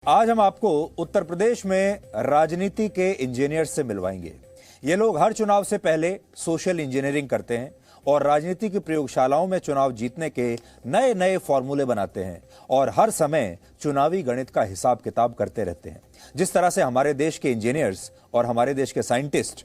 आज हम आपको उत्तर प्रदेश में राजनीति के इंजीनियर्स से मिलवाएंगे। ये लोग हर चुनाव से पहले सोशल इंजीनियरिंग करते हैं और राजनीति की प्रयोगशालाओं में चुनाव जीतने के नए नए फॉर्मूले बनाते हैं और हर समय चुनावी गणित का हिसाब किताब करते रहते हैं। जिस तरह से हमारे देश के इंजीनियर्स और हमारे देश के साइंटिस्ट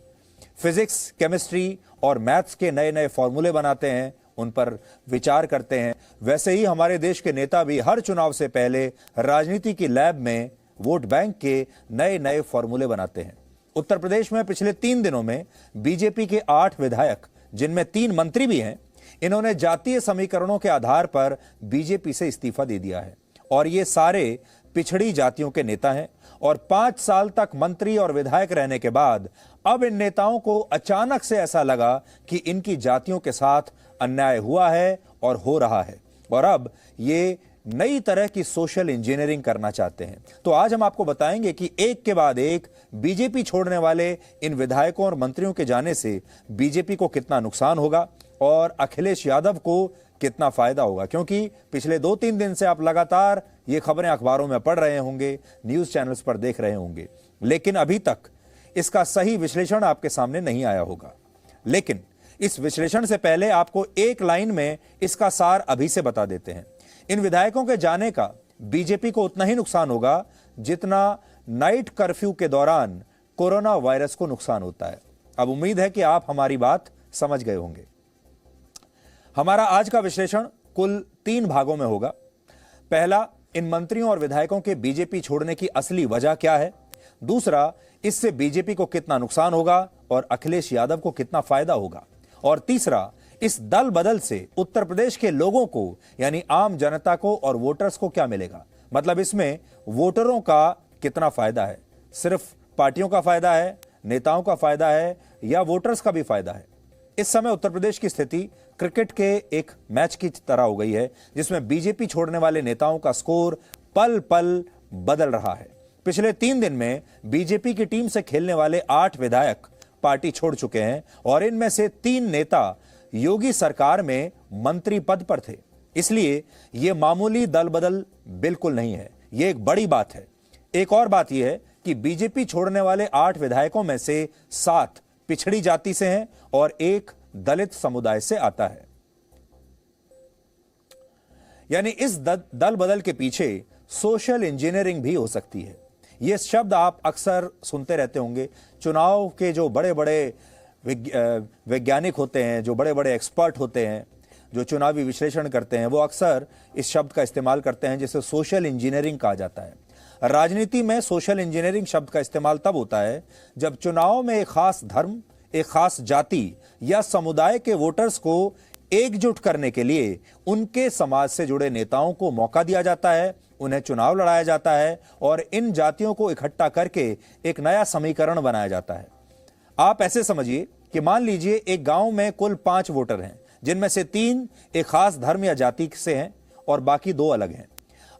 फिजिक्स, केमिस्ट्री और मैथ्स के नए नए फॉर्मूले बनाते हैं, उन पर विचार करते हैं, वैसे ही हमारे देश के नेता भी हर चुनाव से पहले राजनीति की लैब में वोट बैंक के नए नए फॉर्मूले बनाते हैं। उत्तर प्रदेश में पिछले 3 दिनों में बीजेपी के 8 विधायक, जिनमें 3 मंत्री भी हैं, इन्होंने जातीय समीकरणों के आधार पर बीजेपी से इस्तीफा दे दिया है और ये सारे पिछड़ी जातियों के नेता हैं और 5 साल तक मंत्री और विधायक रहने के बाद अब इन नेताओं को अचानक से ऐसा लगा कि इनकी जातियों के साथ अन्याय हुआ है और हो रहा है और अब ये नई तरह की सोशल इंजीनियरिंग करना चाहते हैं। तो आज हम आपको बताएंगे कि एक के बाद एक बीजेपी छोड़ने वाले इन विधायकों और मंत्रियों के जाने से बीजेपी को कितना नुकसान होगा और अखिलेश यादव को कितना फायदा होगा, क्योंकि पिछले 2-3 दिन से आप लगातार ये खबरें अखबारों में पढ़ रहे होंगे, न्यूज चैनल्स पर देख रहे होंगे, लेकिन अभी तक इसका सही विश्लेषण आपके सामने नहीं आया होगा। लेकिन इस विश्लेषण से पहले आपको एक लाइन में इसका सार अभी से बता देते हैं। इन विधायकों के जाने का बीजेपी को उतना ही नुकसान होगा जितना नाइट कर्फ्यू के दौरान कोरोना वायरस को नुकसान होता है। अब उम्मीद है कि आप हमारी बात समझ गए होंगे। हमारा आज का विश्लेषण कुल 3 भागों में होगा। पहला, इन मंत्रियों और विधायकों के बीजेपी छोड़ने की असली वजह क्या है। दूसरा, इससे बीजेपी को कितना नुकसान होगा और अखिलेश यादव को कितना फायदा होगा। और तीसरा, इस दल बदल से उत्तर प्रदेश के लोगों को यानी आम जनता को और वोटर्स को क्या मिलेगा। मतलब इसमें वोटरों का कितना फायदा है, सिर्फ पार्टियों का फायदा है, नेताओं का फायदा है या वोटर्स का भी फायदा है। इस समय उत्तर प्रदेश की स्थिति क्रिकेट के एक मैच की तरह हो गई है, जिसमें बीजेपी छोड़ने वाले नेताओं का स्कोर पल पल बदल रहा है। पिछले 3 दिन में बीजेपी की टीम से खेलने वाले 8 विधायक पार्टी छोड़ चुके हैं और इनमें से 3 नेता योगी सरकार में मंत्री पद पर थे। इसलिए यह मामूली दल बदल बिल्कुल नहीं है, यह एक बड़ी बात है। एक और बात यह है कि बीजेपी छोड़ने वाले 8 विधायकों में से 7 पिछड़ी जाति से हैं और 1 दलित समुदाय से आता है। यानी इस दल बदल के पीछे सोशल इंजीनियरिंग भी हो सकती है। यह शब्द आप अक्सर सुनते रहते होंगे। चुनाव के जो बड़े बड़े वैज्ञानिक होते हैं, जो बड़े बड़े एक्सपर्ट होते हैं, जो चुनावी विश्लेषण करते हैं, वो अक्सर इस शब्द का इस्तेमाल करते हैं जिसे सोशल इंजीनियरिंग कहा जाता है। राजनीति में सोशल इंजीनियरिंग शब्द का इस्तेमाल तब होता है जब चुनाव में एक खास धर्म, एक खास जाति या समुदाय के वोटर्स को एकजुट करने के लिए उनके समाज से जुड़े नेताओं को मौका दिया जाता है, उन्हें चुनाव लड़ाया जाता है और इन जातियों को इकट्ठा करके एक नया समीकरण बनाया जाता है। आप ऐसे समझिए कि मान लीजिए एक गांव में कुल 5 वोटर हैं, जिनमें से 3 एक खास धर्म या जाति से हैं और बाकी 2 अलग हैं।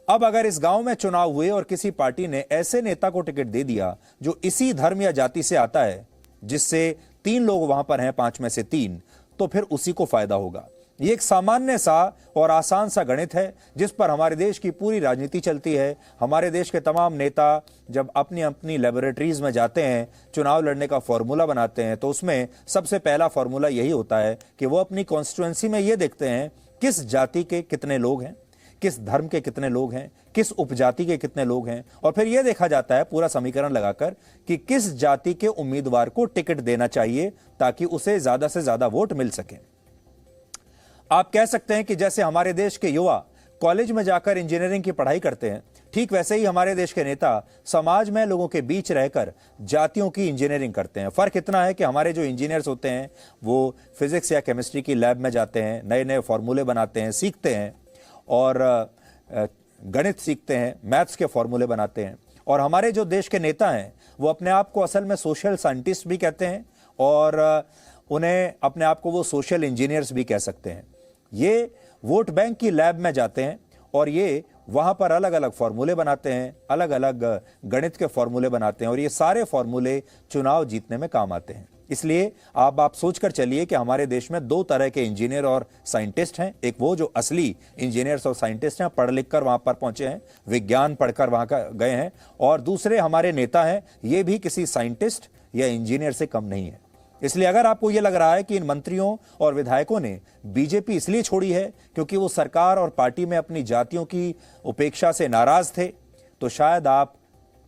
अब अगर इस गांव में चुनाव हुए और किसी पार्टी ने ऐसे नेता को टिकट दे दिया जो इसी धर्म या जाति से आता है, जिससे 3 लोग वहां पर हैं 5 में से 3, तो फिर उसी को फायदा होगा। ये एक सामान्य सा और आसान सा गणित है जिस पर हमारे देश की पूरी राजनीति चलती है। हमारे देश के तमाम नेता जब अपनी अपनी लेबोरेटरीज में जाते हैं, चुनाव लड़ने का फॉर्मूला बनाते हैं, तो उसमें सबसे पहला फॉर्मूला यही होता है कि वो अपनी कॉन्स्टिट्यूएंसी में ये देखते हैं किस जाति के कितने लोग हैं, किस धर्म के कितने लोग हैं, किस उपजाति के कितने लोग हैं, और फिर यह देखा जाता है पूरा समीकरण लगाकर कि किस जाति के उम्मीदवार को टिकट देना चाहिए ताकि उसे ज्यादा से ज्यादा वोट मिल सके। आप कह सकते हैं कि जैसे हमारे देश के युवा कॉलेज में जाकर इंजीनियरिंग की पढ़ाई करते हैं, ठीक वैसे ही हमारे देश के नेता समाज में लोगों के बीच रहकर जातियों की इंजीनियरिंग करते हैं। फर्क इतना है कि हमारे जो इंजीनियर्स होते हैं वो फिजिक्स या केमिस्ट्री की लैब में जाते हैं, नए नए फॉर्मूले बनाते हैं, सीखते हैं और गणित सीखते हैं, मैथ्स के फॉर्मूले बनाते हैं। और हमारे जो देश के नेता हैं वो अपने आप को असल में सोशल साइंटिस्ट भी कहते हैं और उन्हें अपने आप को वो सोशल इंजीनियर्स भी कह सकते हैं। ये वोट बैंक की लैब में जाते हैं और ये वहां पर अलग अलग फॉर्मूले बनाते हैं, अलग अलग गणित के फॉर्मूले बनाते हैं और ये सारे फॉर्मूले चुनाव जीतने में काम आते हैं। इसलिए आप सोचकर चलिए कि हमारे देश में दो तरह के इंजीनियर और साइंटिस्ट हैं। एक वो जो असली इंजीनियर्स और साइंटिस्ट हैं, पढ़ लिख कर वहां पर पहुंचे हैं, विज्ञान पढ़कर वहां गए हैं, और दूसरे हमारे नेता हैं, ये भी किसी साइंटिस्ट या इंजीनियर से कम नहीं है। इसलिए अगर आपको यह लग रहा है कि इन मंत्रियों और विधायकों ने बीजेपी इसलिए छोड़ी है क्योंकि वो सरकार और पार्टी में अपनी जातियों की उपेक्षा से नाराज थे, तो शायद आप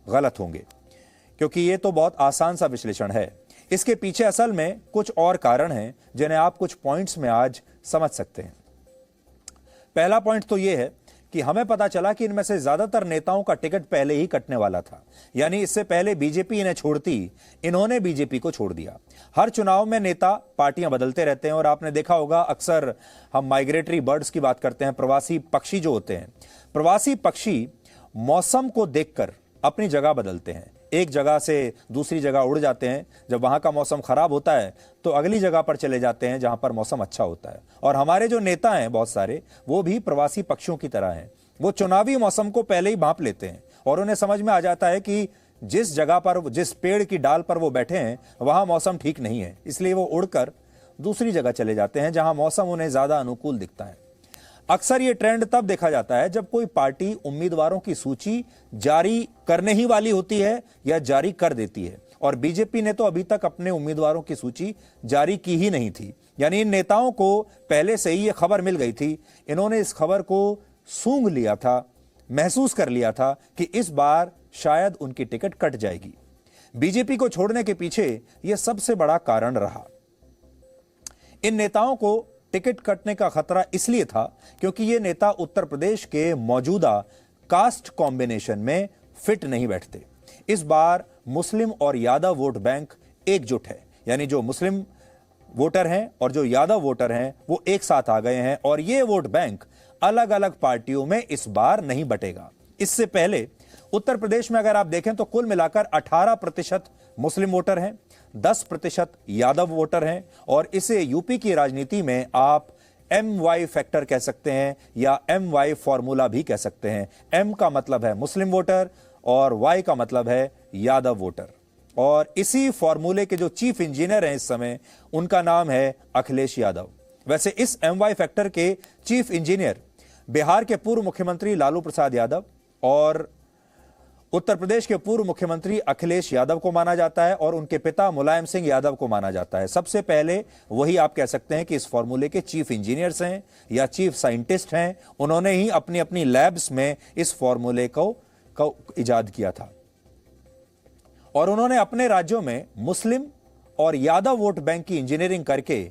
गलत होंगे, क्योंकि ये तो बहुत आसान सा विश्लेषण है। इसके पीछे असल में कुछ और कारण हैं जिन्हें आप कुछ पॉइंट्स में आज समझ सकते हैं। पहला पॉइंट तो यह है कि हमें पता चला कि इनमें से ज्यादातर नेताओं का टिकट पहले ही कटने वाला था, यानी इससे पहले बीजेपी इन्हें छोड़ती, इन्होंने बीजेपी को छोड़ दिया। हर चुनाव में नेता पार्टियां बदलते रहते हैं, और आपने देखा होगा अक्सर हम माइग्रेटरी बर्ड्स की बात करते हैं, प्रवासी पक्षी जो होते हैं, प्रवासी पक्षी मौसम को देखकर अपनी जगह बदलते हैं, एक जगह से दूसरी जगह उड़ जाते हैं। जब वहां का मौसम खराब होता है तो अगली जगह पर चले जाते हैं जहां पर मौसम अच्छा होता है। और हमारे जो नेता हैं बहुत सारे, वो भी प्रवासी पक्षियों की तरह हैं। वो चुनावी मौसम को पहले ही भांप लेते हैं और उन्हें समझ में आ जाता है कि जिस जगह पर, जिस पेड़ की डाल पर वो बैठे हैं, वहां मौसम ठीक नहीं है, इसलिए वो उड़कर दूसरी जगह चले जाते हैं जहां मौसम उन्हें ज्यादा अनुकूल दिखता है। अक्सर ये ट्रेंड तब देखा जाता है जब कोई पार्टी उम्मीदवारों की सूची जारी करने ही वाली होती है या जारी कर देती है, और बीजेपी ने तो अभी तक अपने उम्मीदवारों की सूची जारी की ही नहीं थी। यानी इन नेताओं को पहले से ही ये खबर मिल गई थी, इन्होंने इस खबर को सूंघ लिया था, महसूस कर लिया था कि इस बार शायद उनकी टिकट कट जाएगी। बीजेपी को छोड़ने के पीछे यह सबसे बड़ा कारण रहा। इन नेताओं को टिकट कटने का खतरा इसलिए था क्योंकि ये नेता उत्तर प्रदेश के मौजूदा कास्ट कॉम्बिनेशन में फिट नहीं बैठते। इस बार मुस्लिम और यादव वोट बैंक एकजुट है, यानी जो मुस्लिम वोटर हैं और जो यादव वोटर हैं वो एक साथ आ गए हैं, और ये वोट बैंक अलग अलग पार्टियों में इस बार नहीं बटेगा। इससे पहले उत्तर प्रदेश में अगर आप देखें तो कुल मिलाकर 18% मुस्लिम वोटर हैं, 10% यादव वोटर हैं, और इसे यूपी की राजनीति में आप MY फैक्टर कह सकते हैं या MY फॉर्मूला भी कह सकते हैं। M का मतलब है मुस्लिम वोटर और Y का मतलब है यादव वोटर। और इसी फॉर्मूले के जो चीफ इंजीनियर हैं इस समय, उनका नाम है अखिलेश यादव। वैसे इस MY फैक्टर के चीफ इंजीनियर बिहार के पूर्व मुख्यमंत्री लालू प्रसाद यादव और उत्तर प्रदेश के पूर्व मुख्यमंत्री अखिलेश यादव को माना जाता है, और उनके पिता मुलायम सिंह यादव को माना जाता है। सबसे पहले वही आप कह सकते हैं कि इस फॉर्मूले के चीफ इंजीनियर्स हैं या चीफ साइंटिस्ट हैं। उन्होंने ही अपनी अपनी लैब्स में इस फॉर्मूले को इजाद किया था, और उन्होंने अपने राज्यों में मुस्लिम और यादव वोट बैंक की इंजीनियरिंग करके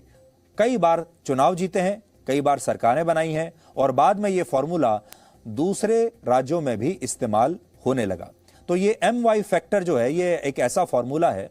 कई बार चुनाव जीते हैं, कई बार सरकारें बनाई हैं, और बाद में यह फॉर्मूला दूसरे राज्यों में भी इस्तेमाल होने लगा। तो ये MY फैक्टर जो है, ये एक ऐसा फॉर्मूला है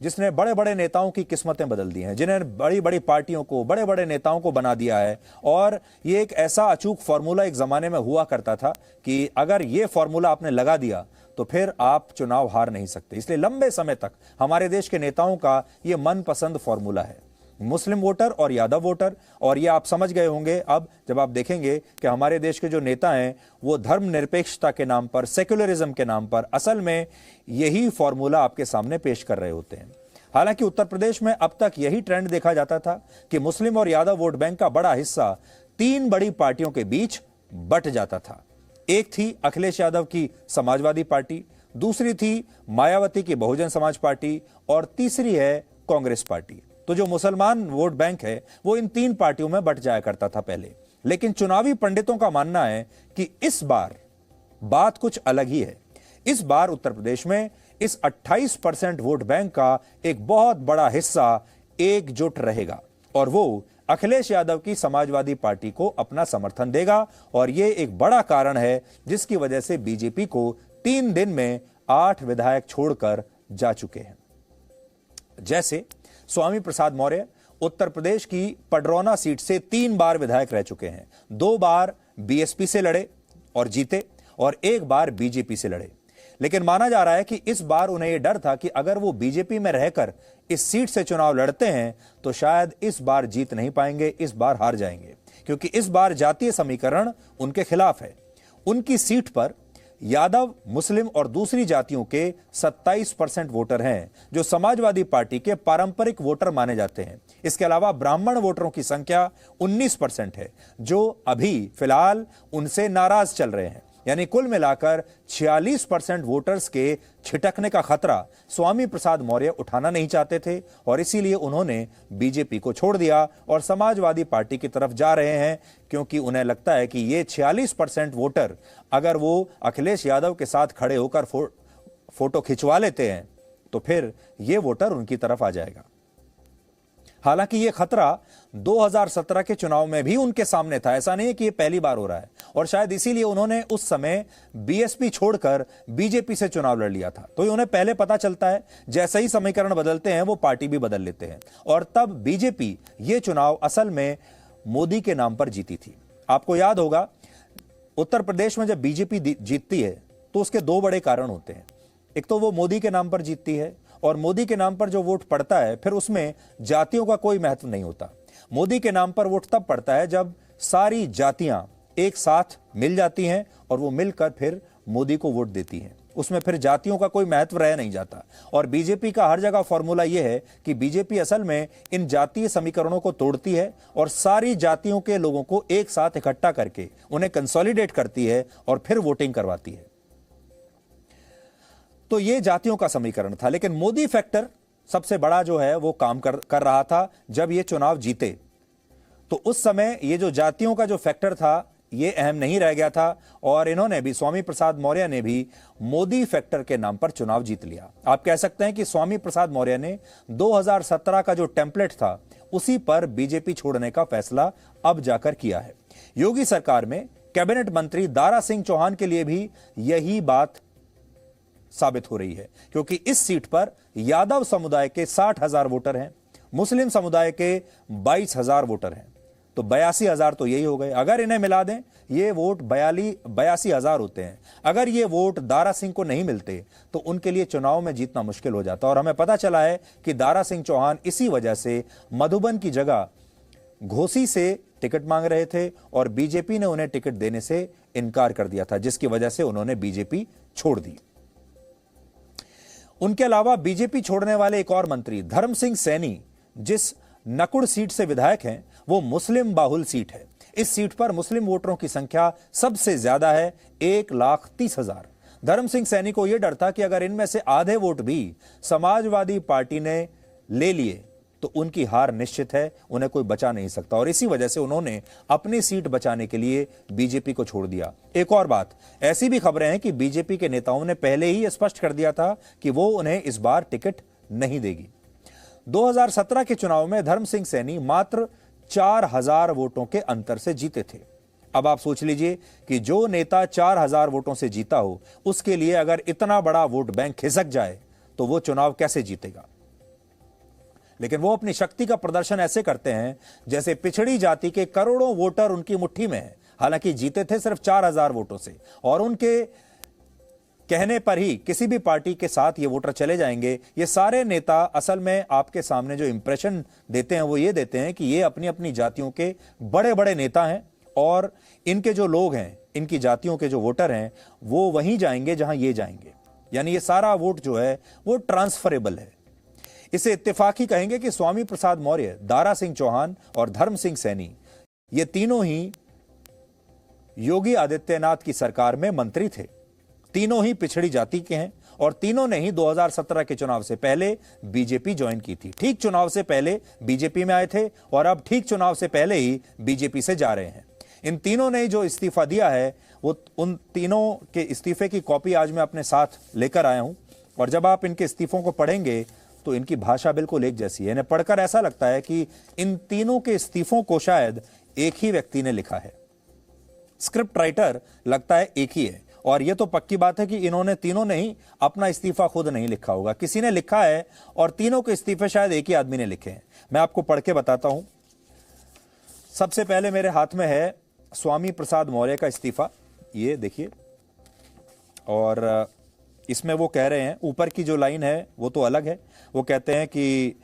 जिसने बड़े बड़े नेताओं की किस्मतें बदल दी हैं, जिन्हें बड़ी बड़ी पार्टियों को, बड़े बड़े नेताओं को बना दिया है। और ये एक ऐसा अचूक फॉर्मूला एक जमाने में हुआ करता था कि अगर ये फॉर्मूला आपने लगा दिया तो फिर आप चुनाव हार नहीं सकते। इसलिए लंबे समय तक हमारे देश के नेताओं का ये मनपसंद फॉर्मूला है, मुस्लिम वोटर और यादव वोटर। और ये आप समझ गए होंगे अब जब आप देखेंगे कि हमारे देश के जो नेता हैं वो धर्मनिरपेक्षता के नाम पर, सेक्युलरिज्म के नाम पर असल में यही फॉर्मूला आपके सामने पेश कर रहे होते हैं। हालांकि उत्तर प्रदेश में अब तक यही ट्रेंड देखा जाता था कि मुस्लिम और यादव वोट बैंक का बड़ा हिस्सा 3 बड़ी पार्टियों के बीच बट जाता था। एक थी अखिलेश यादव की समाजवादी पार्टी, दूसरी थी मायावती की बहुजन समाज पार्टी, और तीसरी है कांग्रेस पार्टी। तो जो मुसलमान वोट बैंक है वो इन 3 पार्टियों में बट जाया करता था पहले। लेकिन चुनावी पंडितों का मानना है कि इस बार बात कुछ अलग ही है। इस बार उत्तर प्रदेश में इस 28% वोट बैंक का एक बहुत बड़ा हिस्सा एकजुट रहेगा, और वो अखिलेश यादव की समाजवादी पार्टी को अपना समर्थन देगा। और यह एक बड़ा कारण है जिसकी वजह से बीजेपी को 3 दिन में 8 विधायक छोड़कर जा चुके हैं। जैसे स्वामी प्रसाद मौर्य उत्तर प्रदेश की पडरौना सीट से 3 बार विधायक रह चुके हैं। 2 बार बीएसपी से लड़े और जीते, और 1 बार बीजेपी से लड़े। लेकिन माना जा रहा है कि इस बार उन्हें यह डर था कि अगर वो बीजेपी में रहकर इस सीट से चुनाव लड़ते हैं तो शायद इस बार जीत नहीं पाएंगे, इस बार हार जाएंगे, क्योंकि इस बार जातीय समीकरण उनके खिलाफ है। उनकी सीट पर यादव, मुस्लिम और दूसरी जातियों के 27% वोटर हैं, जो समाजवादी पार्टी के पारंपरिक वोटर माने जाते हैं। इसके अलावा ब्राह्मण वोटरों की संख्या 19% है, जो अभी फिलहाल उनसे नाराज चल रहे हैं। यानी कुल मिलाकर 46% वोटर्स के छिटकने का खतरा स्वामी प्रसाद मौर्य उठाना नहीं चाहते थे और इसीलिए उन्होंने बीजेपी को छोड़ दिया और समाजवादी पार्टी की तरफ जा रहे हैं, क्योंकि उन्हें लगता है कि ये 46% वोटर अगर वो अखिलेश यादव के साथ खड़े होकर फोटो खिंचवा लेते हैं तो फिर ये वोटर उनकी तरफ आ जाएगा। हालांकि ये खतरा 2017 के चुनाव में भी उनके सामने था। ऐसा नहीं है कि ये पहली बार हो रहा है और शायद इसीलिए उन्होंने उस समय बीएसपी छोड़कर बीजेपी से चुनाव लड़ लिया था। तो उन्हें पहले पता चलता है जैसे ही समीकरण बदलते हैं वो पार्टी भी बदल लेते हैं और तब बीजेपी ये चुनाव असल में मोदी के नाम पर जीती थी। आपको याद होगा उत्तर प्रदेश में जब बीजेपी जीतती है तो उसके दो बड़े कारण होते हैं। एक तो वो मोदी के नाम पर जीतती है और मोदी के नाम पर जो वोट पड़ता है फिर उसमें जातियों का कोई महत्व नहीं होता। मोदी के नाम पर वोट तब पड़ता है जब सारी जातियां एक साथ मिल जाती हैं और वो मिलकर फिर मोदी को वोट देती हैं। उसमें फिर जातियों का कोई महत्व रह नहीं जाता। और बीजेपी का हर जगह फॉर्मूला यह है कि बीजेपी असल में इन जातीय समीकरणों को तोड़ती है और सारी जातियों के लोगों को एक साथ इकट्ठा करके उन्हें कंसोलिडेट करती है और फिर वोटिंग करवाती है। तो ये जातियों का समीकरण था। लेकिन मोदी फैक्टर सबसे बड़ा जो है वो काम कर रहा था जब ये चुनाव जीते। तो उस समय ये जो जातियों का जो फैक्टर था ये अहम नहीं रह गया था और इन्होंने भी, स्वामी प्रसाद मौर्य ने भी मोदी फैक्टर के नाम पर चुनाव जीत लिया। आप कह सकते हैं कि स्वामी प्रसाद मौर्य ने 2017 का जो टेम्पलेट था उसी पर बीजेपी छोड़ने का फैसला अब जाकर किया है। योगी सरकार में कैबिनेट मंत्री दारा सिंह चौहान के लिए भी यही बात साबित हो रही है, क्योंकि इस सीट पर यादव समुदाय के 60,000 वोटर हैं, मुस्लिम समुदाय के 22,000 वोटर हैं। तो 82,000 तो यही हो गए। अगर इन्हें मिला दें ये वोट 82,000 होते हैं। अगर ये वोट दारा सिंह को नहीं मिलते तो उनके लिए चुनाव में जीतना मुश्किल हो जाता। और हमें पता चला है कि दारा सिंह चौहान इसी वजह से मधुबन की जगह घोसी से टिकट मांग रहे थे और बीजेपी ने उन्हें टिकट देने से इनकार कर दिया था, जिसकी वजह से उन्होंने बीजेपी छोड़ दी। उनके अलावा बीजेपी छोड़ने वाले एक और मंत्री धर्म सिंह सैनी जिस नकुड़ सीट से विधायक हैं वो मुस्लिम बाहुल सीट है। इस सीट पर मुस्लिम वोटरों की संख्या सबसे ज्यादा है, 1,30,000। धर्म सिंह सैनी को यह डर था कि अगर इनमें से आधे वोट भी समाजवादी पार्टी ने ले लिए तो उनकी हार निश्चित है, उन्हें कोई बचा नहीं सकता और इसी वजह से उन्होंने अपनी सीट बचाने के लिए बीजेपी को छोड़ दिया। एक और बात, ऐसी भी खबरें हैं कि बीजेपी के नेताओं ने पहले ही स्पष्ट कर दिया था कि वो उन्हें इस बार टिकट नहीं देगी। 2017 के चुनाव में धर्म सिंह सैनी मात्र 4,000 वोटों के अंतर से जीते थे। अब आप सोच लीजिए कि जो नेता 4,000 वोटों से जीता हो उसके लिए अगर इतना बड़ा वोट बैंक खिसक जाए तो वो चुनाव कैसे जीतेगा। लेकिन वो अपनी शक्ति का प्रदर्शन ऐसे करते हैं जैसे पिछड़ी जाति के करोड़ों वोटर उनकी मुट्ठी में है। हालांकि जीते थे सिर्फ 4,000 वोटों से और उनके कहने पर ही किसी भी पार्टी के साथ ये वोटर चले जाएंगे। ये सारे नेता असल में आपके सामने जो इंप्रेशन देते हैं वो ये देते हैं कि ये अपनी अपनी जातियों के बड़े बड़े नेता हैं और इनके जो लोग हैं, इनकी जातियों के जो वोटर हैं वो वहीं जाएंगे जहां ये जाएंगे। यानी ये सारा वोट जो है वो ट्रांसफरेबल है। इसे इत्तेफाकी कहेंगे कि स्वामी प्रसाद मौर्य, दारा सिंह चौहान और धर्म सिंह सैनी ये तीनों ही योगी आदित्यनाथ की सरकार में मंत्री थे। तीनों ही पिछड़ी जाति के हैं और तीनों ने ही 2017 के चुनाव से पहले बीजेपी ज्वाइन की थी। ठीक चुनाव से पहले बीजेपी में आए थे और अब ठीक चुनाव से पहले ही बीजेपी से जा रहे हैं। इन तीनों ने जो इस्तीफा दिया है वो उन तीनों के इस्तीफे की कॉपी आज मैं अपने साथ लेकर आया हूं और जब आप इनके इस्तीफों को पढ़ेंगे तो इनकी भाषा बिल्कुल एक जैसी है। इन्हें पढ़कर ऐसा लगता है कि इन तीनों के इस्तीफों को शायद एक ही व्यक्ति ने लिखा है। स्क्रिप्ट राइटर लगता है एक ही है और यह तो पक्की बात है कि इन्होंने तीनों ने ही अपना इस्तीफा खुद नहीं लिखा होगा, किसी ने लिखा है और तीनों के इस्तीफे शायद एक ही आदमी ने लिखे हैं। मैं आपको पढ़ के बताता हूं। सबसे पहले मेरे हाथ में है स्वामी प्रसाद मौर्य का इस्तीफा, ये देखिए। और इसमें वो कह रहे हैं, ऊपर की जो लाइन है वो तो अलग है। वो कहते हैं कि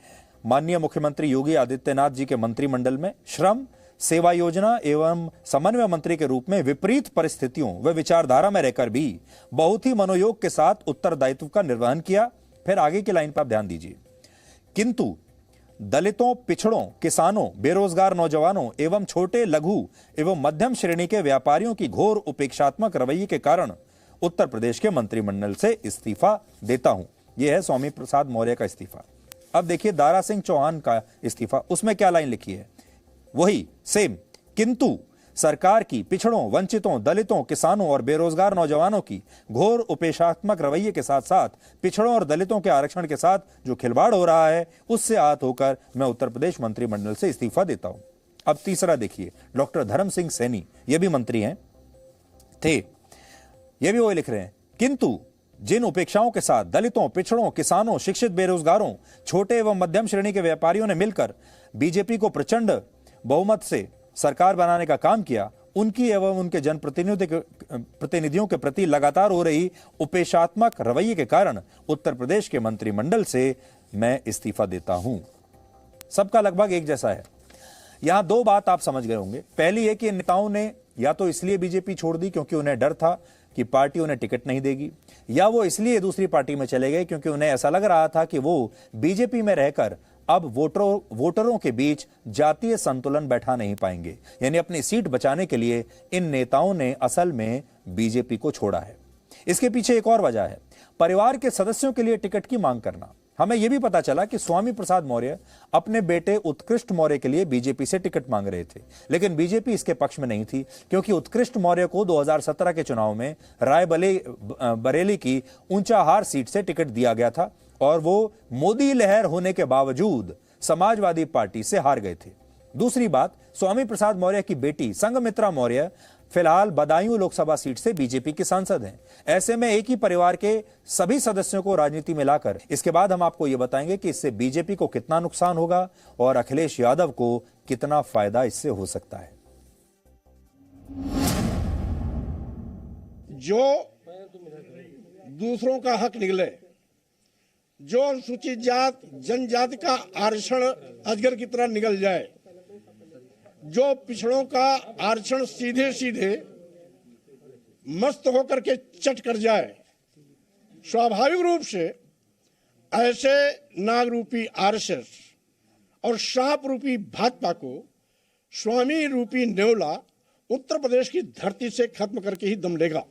माननीय मुख्यमंत्री योगी आदित्यनाथ जी के मंत्रिमंडल में श्रम, सेवा योजना एवं समन्वय मंत्री के रूप में विपरीत परिस्थितियों व विचारधारा में रहकर भी बहुत ही मनोयोग के साथ उत्तरदायित्व का निर्वहन किया। फिर आगे की लाइन पर आप ध्यान दीजिए। किंतु दलितों, पिछड़ों, किसानों, बेरोजगार नौजवानों एवं छोटे, लघु एवं मध्यम श्रेणी के व्यापारियों की घोर उपेक्षात्मक रवैये के कारण उत्तर प्रदेश के मंत्रिमंडल से इस्तीफा देता हूं। यह है स्वामी प्रसाद मौर्य का इस्तीफा। अब देखिए दारा सिंह चौहान का इस्तीफा, उसमें क्या लाइन लिखी है, वही सेम। किंतु सरकार की पिछड़ों, वंचितों, दलितों, किसानों और बेरोजगार नौजवानों की घोर उपेक्षात्मक रवैये के साथ साथ पिछड़ों और दलितों के आरक्षण के साथ जो खिलवाड़ हो रहा है, उससे आहत होकर मैं उत्तर प्रदेश मंत्रिमंडल से इस्तीफा देता हूं। अब तीसरा देखिए, डॉक्टर धर्म सिंह सैनी, ये भी मंत्री हैं, थे, ये भी वही लिख रहे हैं। किंतु जिन उपेक्षाओं के साथ दलितों, पिछड़ों, किसानों, शिक्षित बेरोजगारों, छोटे एवं मध्यम श्रेणी के व्यापारियों ने मिलकर बीजेपी को प्रचंड बहुमत से सरकार बनाने का काम किया, उनकी एवं उनके जनप्रतिनिधियों के प्रति लगातार हो रही उपेक्षात्मक रवैये के कारण उत्तर प्रदेश के मंत्रिमंडल से मैं इस्तीफा देता हूं। सबका लगभग एक जैसा है। यहां दो बात आप समझ गए होंगे। पहली है कि नेताओं ने या तो इसलिए बीजेपी छोड़ दी क्योंकि उन्हें डर था कि पार्टी उन्हें टिकट नहीं देगी, या वो इसलिए दूसरी पार्टी में चले गए क्योंकि उन्हें ऐसा लग रहा था कि वो बीजेपी में रहकर अब वोटरों के बीच जातीय संतुलन बैठा नहीं पाएंगे। यानी अपनी सीट बचाने के लिए इन नेताओं ने असल में बीजेपी को छोड़ा है। इसके पीछे एक और वजह है, परिवार के सदस्यों के लिए टिकट की मांग करना। हमें यह भी पता चला कि स्वामी प्रसाद मौर्य अपने बेटे उत्कृष्ट मौर्य के लिए बीजेपी से टिकट मांग रहे थे, लेकिन बीजेपी इसके पक्ष में नहीं थी क्योंकि उत्कृष्ट मौर्य को 2017 के चुनाव में रायबरेली की ऊंचाहार सीट से टिकट दिया गया था और वो मोदी लहर होने के बावजूद समाजवादी पार्टी से हार गए थे। दूसरी बात, स्वामी प्रसाद मौर्य की बेटी संघमित्रा मौर्य फिलहाल बदायूं लोकसभा सीट से बीजेपी की सांसद हैं। ऐसे में एक ही परिवार के सभी सदस्यों को राजनीति में लाकर इसके बाद हम आपको यह बताएंगे कि इससे बीजेपी को कितना नुकसान होगा और अखिलेश यादव को कितना फायदा इससे हो सकता है। जो दूसरों का हक निगले, जो अनुसूचित जात जनजाति का आरक्षण अजगर की तरह निगल जाए, जो पिछड़ों का आरक्षण सीधे सीधे मस्त होकर के चट कर जाए, स्वाभाविक रूप से ऐसे नाग रूपी आरएसएस और सांप रूपी भाजपा को स्वामी रूपी नेवला उत्तर प्रदेश की धरती से खत्म करके ही दम लेगा।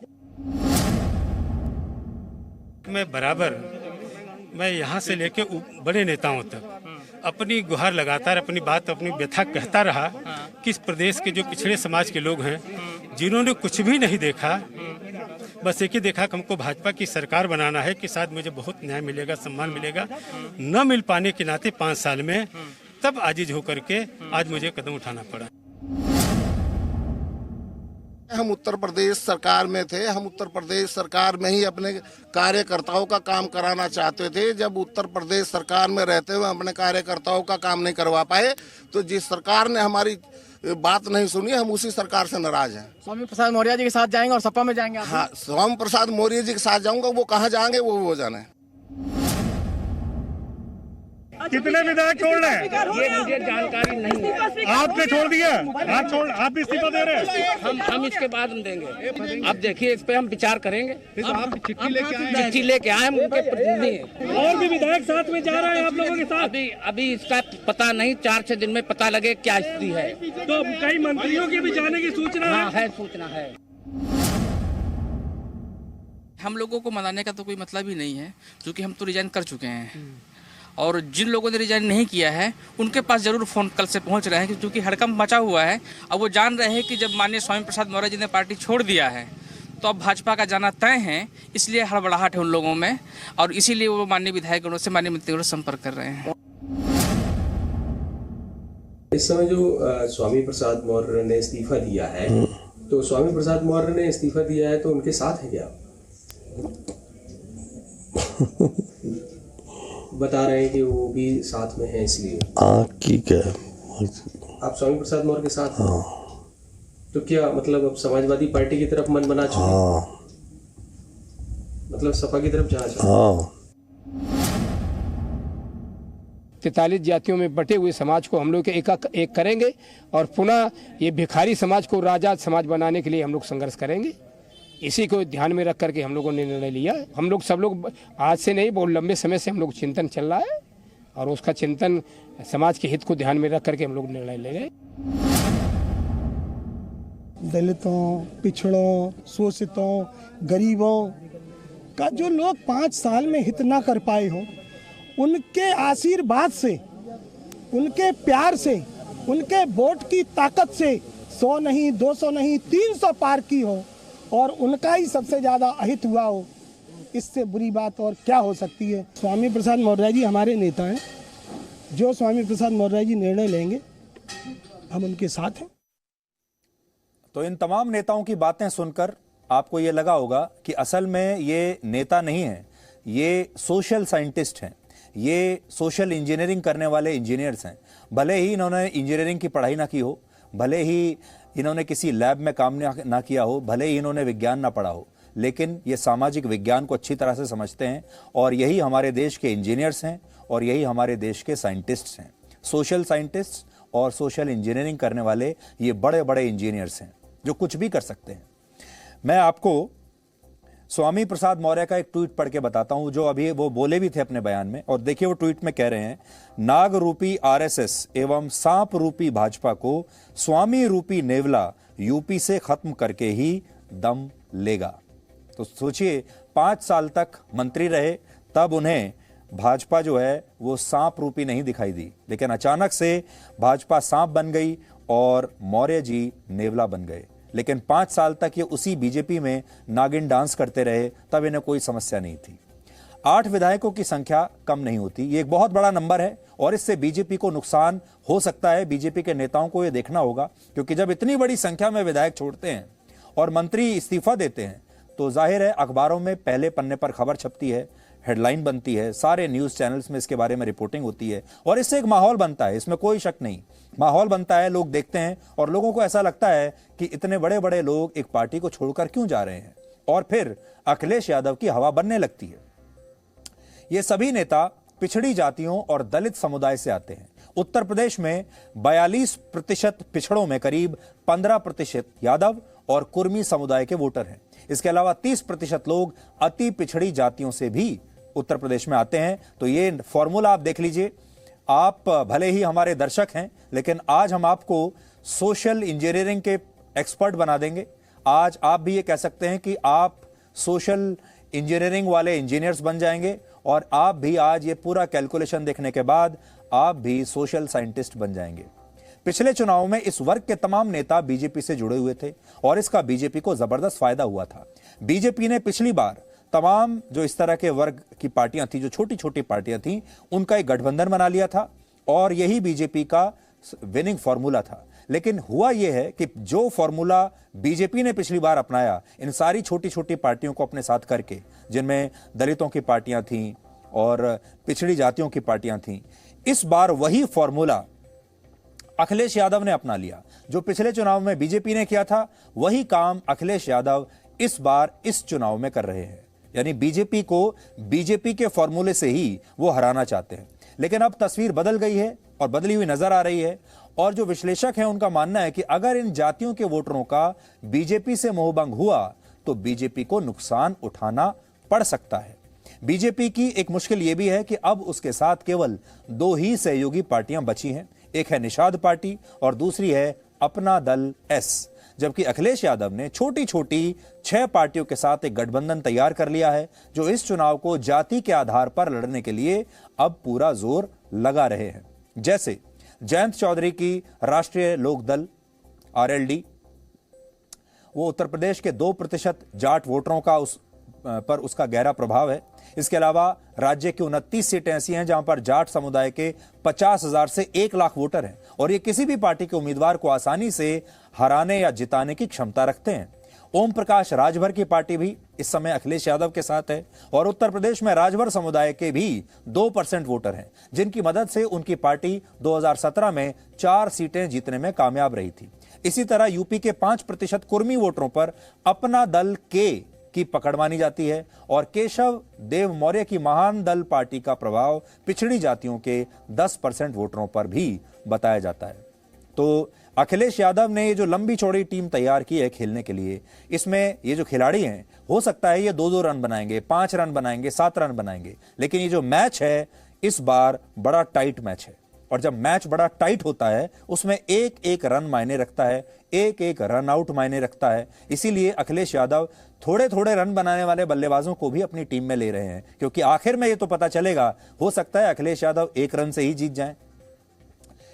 मैं यहाँ से लेके बड़े नेताओं तक अपनी गुहार लगातार अपनी बात, अपनी व्यथा कहता रहा कि इस प्रदेश के जो पिछड़े समाज के लोग हैं, जिन्होंने कुछ भी नहीं देखा, बस एक ही देखा कि हमको भाजपा की सरकार बनाना है कि शायद मुझे बहुत न्याय मिलेगा, सम्मान मिलेगा, न मिल पाने के नाते 5 साल में तब आजिज होकर के आज मुझे कदम उठाना पड़ा। हम उत्तर प्रदेश सरकार में थे, हम उत्तर प्रदेश सरकार में ही अपने कार्यकर्ताओं का काम कराना चाहते थे। जब उत्तर प्रदेश सरकार में रहते हुए अपने कार्यकर्ताओं का काम नहीं करवा पाए, तो जिस सरकार ने हमारी बात नहीं सुनी, हम उसी सरकार से नाराज हैं। स्वामी प्रसाद मौर्य जी के साथ जाएंगे और सपा में जाएंगे? हाँ, स्वामी प्रसाद मौर्य जी के साथ जाऊंगा, वो कहाँ जाएंगे वो जाने। कितने विधायक छोड़ रहे हैं? ये मुझे जानकारी नहीं है। आपने छोड़ दिया? आप भी इस्तीफा दे रहे हैं? हम इसके बाद हम देंगे। अब देखिए, इस पे हम विचार करेंगे। आप चिट्ठी लेके आए, हम उनके प्रतिनिधि हैं। और भी विधायक साथ में जा रहे हैं आप लोगों के साथ? अभी इसका पता नहीं, 4-6 दिन में पता लगे क्या स्थिति है। तो कई मंत्रियों के भी जाने की सूचना है? सूचना है। हम लोगों को मनाने का तो कोई मतलब ही नहीं है, क्योंकि हम तो रिजाइन कर चुके हैं। और जिन लोगों ने रिजाइन नहीं किया है उनके पास जरूर फोन कल से पहुंच रहे हैं, क्योंकि हड़कंप मचा हुआ है। अब वो जान रहे हैं कि जब माननीय स्वामी प्रसाद मौर्य जी ने पार्टी छोड़ दिया है तो अब भाजपा का जाना तय है, इसलिए हड़बड़ाहट है उन लोगों में, और इसीलिए वो माननीय विधायकों से, माननीय मंत्रियों से संपर्क कर रहे हैं। इस समय जो स्वामी प्रसाद मौर्य ने इस्तीफा दिया है, तो स्वामी प्रसाद मौर्य ने इस्तीफा दिया है तो उनके साथ है क्या? बता रहे हैं कि वो भी साथ में है, इसलिए ठीक है। आप स्वामी प्रसाद मौर्य के साथ हैं? तो क्या मतलब अब समाजवादी पार्टी की तरफ मन बना चुके? मतलब सपा की तरफ जा चुके? 43 जातियों में बटे हुए समाज को हम लोग एक करेंगे और पुनः ये भिखारी समाज को राजा समाज बनाने के लिए हम लोग संघर्ष करेंगे। इसी को ध्यान में रख करके हम लोगों ने निर्णय लिया। हम लोग सब लोग आज से नहीं, बहुत लंबे समय से हम लोग चिंतन चल रहा है और उसका चिंतन समाज के हित को ध्यान में रख करके हम लोग निर्णय ले गए। दलितों, पिछड़ों, शोषितों, गरीबों का जो लोग 5 साल में हित ना कर पाए हो, उनके आशीर्वाद से, उनके प्यार से, उनके वोट की ताकत से 100 नहीं, 200 नहीं, 300 पार की हो और उनका ही सबसे ज़्यादा अहित हुआ हो, इससे बुरी बात और क्या हो सकती है। स्वामी प्रसाद मौर्य जी हमारे नेता हैं। जो स्वामी प्रसाद मौर्य जी निर्णय लेंगे हम उनके साथ हैं। तो इन तमाम नेताओं की बातें सुनकर आपको ये लगा होगा कि असल में ये नेता नहीं है, ये सोशल साइंटिस्ट हैं, ये सोशल इंजीनियरिंग करने वाले इंजीनियर्स हैं। भले ही इन्होंने इंजीनियरिंग की पढ़ाई ना की हो, भले ही इन्होंने किसी लैब में काम ना किया हो, भले ही इन्होंने विज्ञान ना पढ़ा हो, लेकिन ये सामाजिक विज्ञान को अच्छी तरह से समझते हैं और यही हमारे देश के इंजीनियर्स हैं और यही हमारे देश के साइंटिस्ट्स हैं। सोशल साइंटिस्ट और सोशल इंजीनियरिंग करने वाले ये बड़े बड़े इंजीनियर्स हैं जो कुछ भी कर सकते हैं। मैं आपको स्वामी प्रसाद मौर्य का एक ट्वीट पढ़ के बताता हूं जो अभी वो बोले भी थे अपने बयान में, और देखिए वो ट्वीट में कह रहे हैं, नाग रूपी आरएसएस एवं सांप रूपी भाजपा को स्वामी रूपी नेवला यूपी से खत्म करके ही दम लेगा। तो सोचिए 5 साल तक मंत्री रहे, तब उन्हें भाजपा जो है वो सांप रूपी नहीं दिखाई दी, लेकिन अचानक से भाजपा सांप बन गई और मौर्य जी नेवला बन गए। लेकिन 5 साल तक ये उसी बीजेपी में नागिन डांस करते रहे, तब इन्हें कोई समस्या नहीं थी। 8 विधायकों की संख्या कम नहीं होती, ये एक बहुत बड़ा नंबर है और इससे बीजेपी को नुकसान हो सकता है। बीजेपी के नेताओं को ये देखना होगा, क्योंकि जब इतनी बड़ी संख्या में विधायक छोड़ते हैं और मंत्री इस्तीफा देते हैं तो जाहिर है अखबारों में पहले पन्ने पर खबर छपती है, हेडलाइन बनती है, सारे न्यूज चैनल्स में इसके बारे में रिपोर्टिंग होती है और इससे एक माहौल बनता है, इसमें कोई शक नहीं। माहौल बनता है, लोग देखते हैं और लोगों को ऐसा लगता है कि इतने बड़े बड़े लोग एक पार्टी को छोड़कर क्यों जा रहे हैं, और फिर अखिलेश यादव की हवा बनने लगती है। ये सभी नेता पिछड़ी जातियों और दलित समुदाय से आते हैं। उत्तर प्रदेश में 42% पिछड़ों में करीब 15% यादव और कुर्मी समुदाय के वोटर हैं। इसके अलावा 30% लोग अति पिछड़ी जातियों से भी उत्तर प्रदेश में आते हैं। तो ये फॉर्मूला आप देख लीजिए। आप भले ही हमारे दर्शक हैं, लेकिन आज हम आपको सोशल इंजीनियरिंग के एक्सपर्ट बना देंगे। आज आप भी ये कह सकते हैं कि आप सोशल इंजीनियरिंग वाले इंजीनियर्स बन जाएंगे और आप भी आज ये पूरा कैलकुलेशन देखने के बाद आप भी सोशल साइंटिस्ट बन जाएंगे। पिछले चुनाव में इस वर्ग के तमाम नेता बीजेपी से जुड़े हुए थे और इसका बीजेपी को जबरदस्त फायदा हुआ था। बीजेपी ने पिछली बार तमाम जो इस तरह के वर्ग की पार्टियां थी, जो छोटी छोटी पार्टियां थी, उनका एक गठबंधन बना लिया था और यही बीजेपी का विनिंग फॉर्मूला था। लेकिन हुआ यह है कि जो फॉर्मूला बीजेपी ने पिछली बार अपनाया, इन सारी छोटी छोटी पार्टियों को अपने साथ करके, जिनमें दलितों की पार्टियां थीं और पिछड़ी जातियों की पार्टियां थीं, इस बार वही फॉर्मूला अखिलेश यादव ने अपना लिया। जो पिछले चुनाव में बीजेपी ने किया था, वही काम अखिलेश यादव इस बार इस चुनाव में कर रहे हैं। यानी बीजेपी को बीजेपी के फॉर्मूले से ही वो हराना चाहते हैं। लेकिन अब तस्वीर बदल गई है और बदली हुई नजर आ रही है और जो विश्लेषक हैं उनका मानना है कि अगर इन जातियों के वोटरों का बीजेपी से मोहभंग हुआ तो बीजेपी को नुकसान उठाना पड़ सकता है। बीजेपी की एक मुश्किल यह भी है कि अब उसके साथ केवल 2 ही सहयोगी पार्टियां बची हैं। एक है निषाद पार्टी और दूसरी है अपना दल एस। जबकि अखिलेश यादव ने छोटी छोटी 6 पार्टियों के साथ एक गठबंधन तैयार कर लिया है, जो इस चुनाव को जाति के आधार पर लड़ने के लिए अब पूरा जोर लगा रहे हैं। जैसे जयंत चौधरी की राष्ट्रीय लोकदल आरएलडी, वो उत्तर प्रदेश के 2% जाट वोटरों का पर उसका गहरा प्रभाव है। इसके अलावा राज्य की 29 सीटें ऐसी हैं जहां पर जाट समुदाय के 50,000 से 1 लाख वोटर हैं और ये किसी भी पार्टी के उम्मीदवार को आसानी से हराने या जिताने की क्षमता रखते हैं। ओम प्रकाश राजभर की पार्टी भी इस समय अखिलेश यादव के साथ है और उत्तर प्रदेश में राजभर समुदाय के भी 2% वोटर हैं, जिनकी मदद से उनकी पार्टी 2017 में 4 सीटें जीतने में कामयाब रही थी। इसी तरह यूपी के 5% कुर्मी वोटरों पर अपना दल के की पकड़ मानी जाती है और केशव देव मौर्य की महान दल पार्टी का प्रभाव पिछड़ी जातियों के 10% वोटरों पर भी बताया जाता है। तो अखिलेश यादव ने ये जो लंबी चौड़ी टीम तैयार की है खेलने के लिए, इसमें ये जो खिलाड़ी हैं हो सकता है ये 2-2 रन बनाएंगे, 5 रन बनाएंगे, 7 रन बनाएंगे, लेकिन ये जो मैच है इस बार बड़ा टाइट मैच है। और जब मैच बड़ा टाइट होता है उसमें एक एक रन मायने रखता है, एक एक रन आउट मायने रखता है। इसीलिए अखिलेश यादव थोड़े थोड़े रन बनाने वाले बल्लेबाजों को भी अपनी टीम में ले रहे हैं, क्योंकि आखिर में ये तो पता चलेगा, हो सकता है अखिलेश यादव 1 रन से ही जीत जाएं।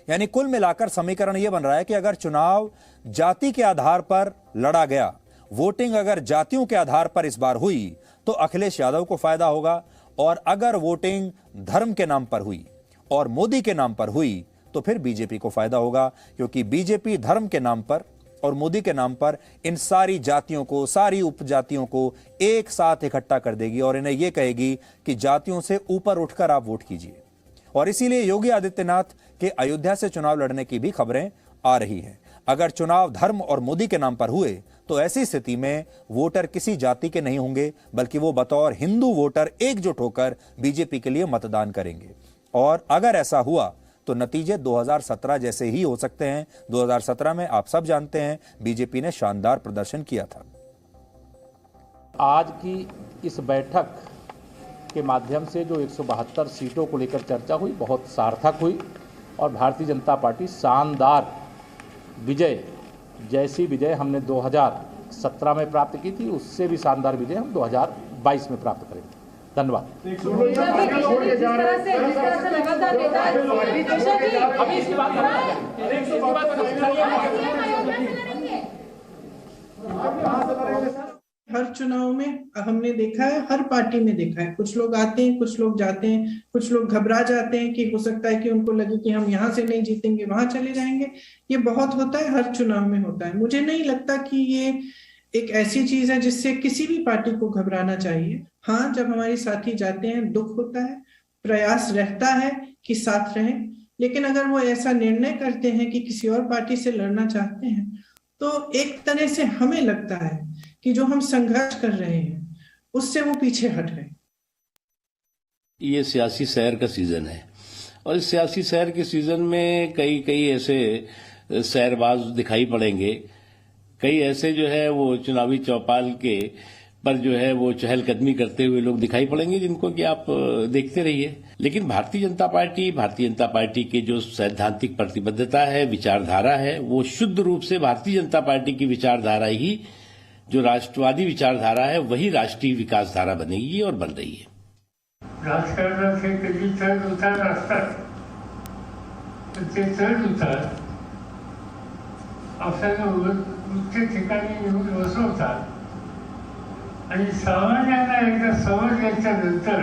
यानी कुल मिलाकर समीकरण यह बन रहा है कि अगर चुनाव जाति के आधार पर लड़ा गया, वोटिंग अगर जातियों के आधार पर इस बार हुई तो अखिलेश यादव को फायदा होगा, और अगर वोटिंग धर्म के नाम पर हुई और मोदी के नाम पर हुई तो फिर बीजेपी को फायदा होगा, क्योंकि बीजेपी धर्म के नाम पर और मोदी के नाम पर इन सारी जातियों को, सारी उपजातियों को एक साथ इकट्ठा कर देगी और इन्हें यह कहेगी कि जातियों से ऊपर उठकर आप वोट कीजिए। और इसीलिए योगी आदित्यनाथ के अयोध्या से चुनाव लड़ने की भी खबरें आ रही हैं। अगर चुनाव धर्म और मोदी के नाम पर हुए तो ऐसी स्थिति में वोटर किसी जाति के नहीं होंगे, बल्कि वो बतौर हिंदू वोटर एकजुट होकर बीजेपी के लिए मतदान करेंगे। और अगर ऐसा हुआ तो नतीजे 2017 जैसे ही हो सकते हैं। 2017 में आप सब जानते हैं बीजेपी ने शानदार प्रदर्शन किया था। आज की इस बैठक के माध्यम से जो 172 सीटों को लेकर चर्चा हुई, बहुत सार्थक हुई और भारतीय जनता पार्टी शानदार विजय, जैसी विजय हमने 2017 में प्राप्त की थी उससे भी शानदार विजय हम 2022 में प्राप्त करेंगे। धन्यवाद। हर चुनाव में हमने देखा है, हर पार्टी में देखा है, कुछ लोग आते हैं, कुछ लोग जाते हैं, कुछ लोग घबरा जाते हैं कि हो सकता है कि उनको लगे कि हम यहाँ से नहीं जीतेंगे, वहां चले जाएंगे। ये बहुत होता है, हर चुनाव में होता है। मुझे नहीं लगता कि ये एक ऐसी चीज है जिससे किसी भी पार्टी को घबराना चाहिए। हाँ, जब हमारे साथी जाते हैं दुख होता है, प्रयास रहता है कि साथ रहें, लेकिन अगर वो ऐसा निर्णय करते हैं कि किसी और पार्टी से लड़ना चाहते हैं तो एक तरह से हमें लगता है कि जो हम संघर्ष कर रहे हैं उससे वो पीछे हट रहे हैं। ये सियासी सैर का सीजन है और इस सियासी सैर के सीजन में कई ऐसे सैरबाज दिखाई पड़ेंगे, कई ऐसे जो है वो चुनावी चौपाल के पर जो है वो चहलकदमी करते हुए लोग दिखाई पड़ेंगे, जिनको कि आप देखते रहिए। लेकिन भारतीय जनता पार्टी की जो सैद्धांतिक प्रतिबद्धता है, विचारधारा है, वो शुद्ध रूप से भारतीय जनता पार्टी की विचारधारा ही, जो राष्ट्रवादी विचारधारा है, वही राष्ट्रीय विकास धारा बनेगी और बन रही है। राजकारणाचे कधी चढ उतार असतात, ते चढ उतार आपल्याला उच्च ठिकाणी येऊन बसवतात आणि सामान्यांना एकदा समज याच्यानंतर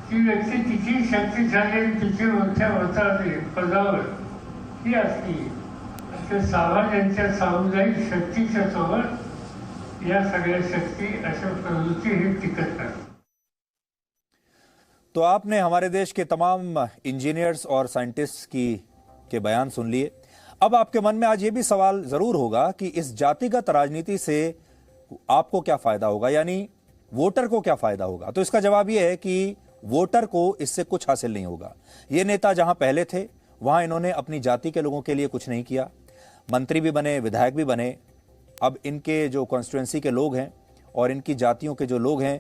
ती व्यक्ती किती शक्तिशाली आणि किती मोठ्या पदावर ही असली, त्या सामान्यांच्या सामुदायिक शक्तीच्या सोबत या सगळ्या शक्ती अशा प्रवृत्ती ही टिकत नाही। तो आपने हमारे देश के तमाम इंजीनियर्स और साइंटिस्ट के बयान सुन लिए। अब आपके मन में आज ये भी सवाल जरूर होगा कि इस जातिगत राजनीति से आपको क्या फायदा होगा, यानी वोटर को क्या फायदा होगा। तो इसका जवाब यह है कि वोटर को इससे कुछ हासिल नहीं होगा। ये नेता जहां पहले थे वहां इन्होंने अपनी जाति के लोगों के लिए कुछ नहीं किया, मंत्री भी बने, विधायक भी बने। अब इनके जो कॉन्स्टिट्यूएंसी के लोग हैं और इनकी जातियों के जो लोग हैं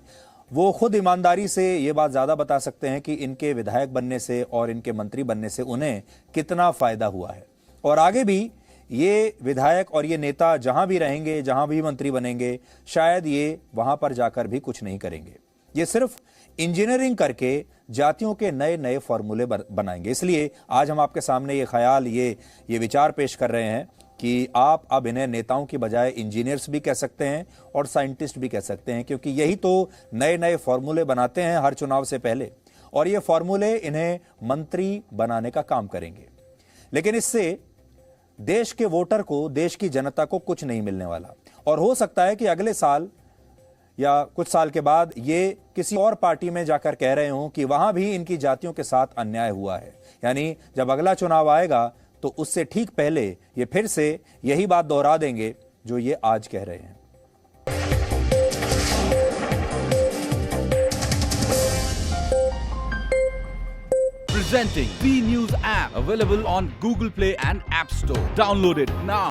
वो खुद ईमानदारी से ये बात ज़्यादा बता सकते हैं कि इनके विधायक बनने से और इनके मंत्री बनने से उन्हें कितना फ़ायदा हुआ है। और आगे भी ये विधायक और ये नेता जहां भी रहेंगे, जहां भी मंत्री बनेंगे, शायद ये वहां पर जाकर भी कुछ नहीं करेंगे। ये सिर्फ इंजीनियरिंग करके जातियों के नए नए फॉर्मूले बनाएंगे। इसलिए आज हम आपके सामने ये ख्याल, ये विचार पेश कर रहे हैं कि आप अब इन्हें नेताओं की बजाय इंजीनियर्स भी कह सकते हैं और साइंटिस्ट भी कह सकते हैं, क्योंकि यही तो नए नए फॉर्मूले बनाते हैं हर चुनाव से पहले, और ये फॉर्मूले इन्हें मंत्री बनाने का काम करेंगे। लेकिन इससे देश के वोटर को, देश की जनता को कुछ नहीं मिलने वाला। और हो सकता है कि अगले साल या कुछ साल के बाद ये किसी और पार्टी में जाकर कह रहे हों कि वहां भी इनकी जातियों के साथ अन्याय हुआ है। यानी जब अगला चुनाव आएगा तो उससे ठीक पहले ये फिर से यही बात दोहरा देंगे जो ये आज कह रहे हैं। Presenting B News app, available on Google Play and App Store. Download it now.